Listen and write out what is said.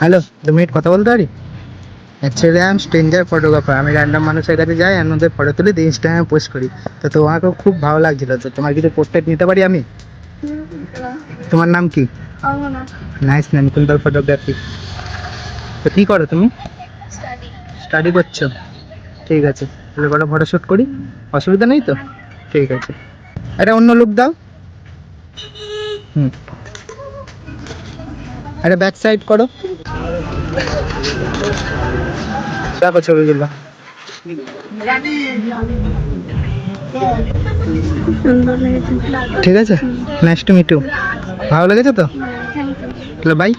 Hello, 2 minute কথা বলতে পারি? Actually I am stranger photographer. আমি র্যান্ডম মানুষের কাছে যাই আর ওদের ফটো তুলে দিয়ে ইনস্টাগ্রামে পোস্ট করি। তো তোমাকেও খুব ভালো লাগছিল, তো তোমার কিছু পোস্টার নিতে পারি আমি? তোমার নাম কি? Nice name, Kuntal photography. তো কী করো তুমি? স্টাডি করছো? ঠিক আছে, তাহলে বড় ফটোশ্যুট করি, অসুবিধা নেই তো? ঠিক আছে, একটা অন্য লুক দাও। হুম, একটা ব্যাক সাইড করো। দেখো ছবিগুলো। ঠিক আছে, নাইস টু মিট ইউ। ভালো লেগেছে তো? তাহলে বাই।